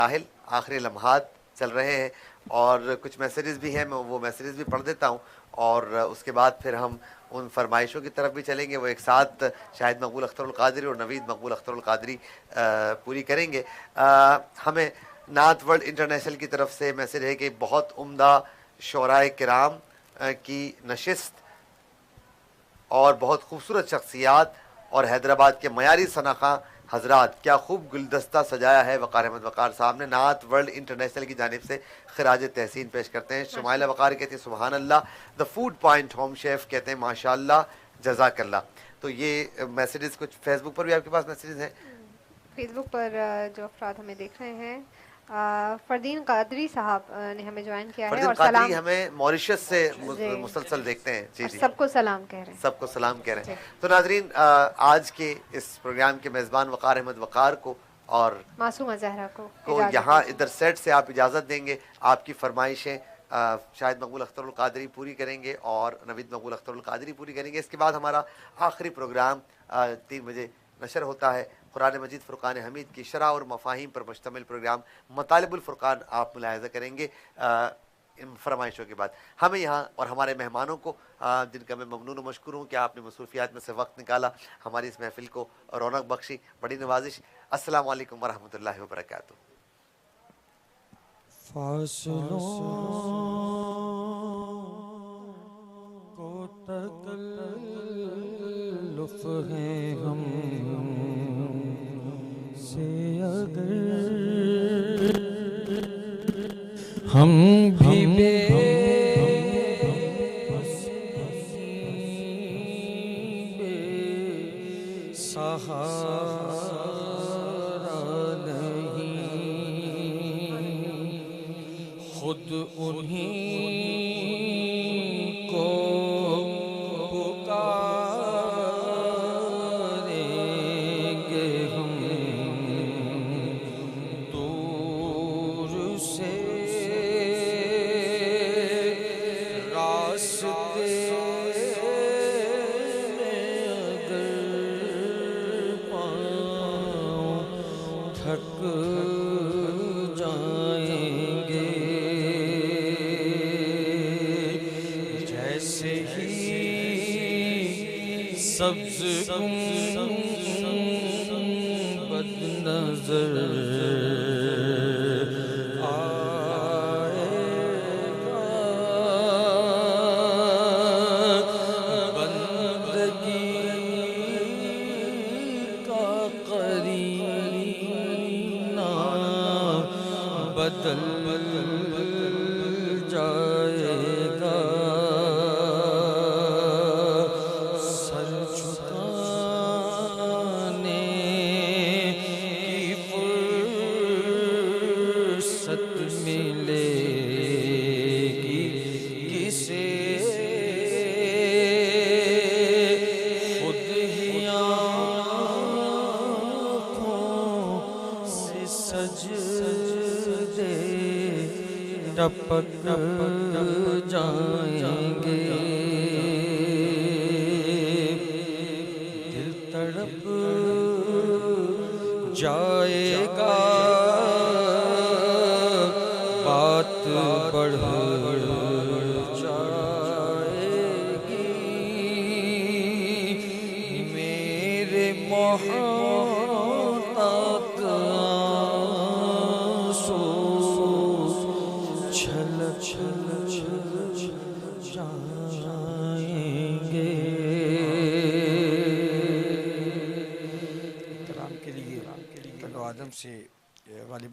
साहिल, आखिरी लम्हात चल रहे हैं और कुछ मैसेजेस भी हैं, मैं वो मैसेजेस भी पढ़ देता हूँ और उसके बाद फिर हम उन फरमाइशों की तरफ भी चलेंगे। वो एक साथ शाहिद मकबूल अख्तरुल कादरी और नवीद मकबूल अख्तरुल कादरी पूरी करेंगे। हमें नात वर्ल्ड इंटरनेशनल की तरफ से मैसेज है कि बहुत उम्दा शोराए किराम की नशिस्त और बहुत खूबसूरत शख्सियात और हैदराबाद के मयारी सनाखा हजरात, क्या खूब गुलदस्ता सजाया है। वक़ार अहमद वक़ार साहब ने नात वर्ल्ड इंटरनेशनल की जानिब से खिराज तहसीन पेश करते हैं। शुमाइला वक़ार कहते हैं सुबहान अल्लाह। The food point home chef कहते हैं माशाअल्लाह जज़ाकल्लाह। तो ये मैसेजेस कुछ फेसबुक पर भी आपके पास मैसेजेस हैं? फेसबुक पर जो अफराद हमें देख रहे हैं, फरदीन कादरी साहब ने हमें ज्वाइन किया है फरदीन और कादरी सलाम हमें मॉरिशस से जी मुसलसल देखते हैं। जी और जी, सबको सलाम कह रहे हैं। सबको सलाम कह रहे जी, हैं। तो नाजरीन, आज के इस प्रोग्राम के मेज़बान वक़ार अहमद वक़ार को और मासूमा जहरा को इजाज़त यहाँ दीजिए। इधर सेट से आप इजाज़त देंगे। आपकी फरमाइशें शाहिद मकबूल अख्तरुल कादरी पूरी करेंगे और नवीद मकबूल अख्तरुल कादरी पूरी करेंगे। इसके बाद हमारा आखिरी प्रोग्राम 3 बजे नशर होता है। कुरान मजीद फ़ुरक़ान हमीद की शरह और मफ़ाहीम पर मुश्तमिल प्रोग्राम मतालिबुल फ़ुरक़ान आप मुलाहिज़ा करेंगे। इन फरमाइशों के बाद हमें यहाँ और हमारे मेहमानों को, जिनका मैं ममनून व मशकूर हूँ कि आपने मसरूफ़ियात में से वक्त निकाला, हमारी इस महफ़िल को रौनक बख्शी, बड़ी नवाजिश। अस्सलामु अलैकुम वरहमतुल्लाहि वबरकातुहू। फासलों को तकल्लुफ़ है हम से, अगर हम भी बेसहारा नहीं, खुद उन्हीं को पुकारेंगे हम दूर से रास्ते में अगर पाँव थक जाएंगे, जैसे ही सब्ज़ गुंबद नज़र आएगा, बंदगी का करीना बदल जाएगा। सर झुकाने की फुर्सत मिलेगी किसे, खुद ही आँखों से सजदे टपक जाएंगे, दिल तड़प जाएगा, बात बढ़ जाएगी, मेरे मोहतात आंसू छलक जाएंगे। इकराम के लिए चलो आदम से गालिब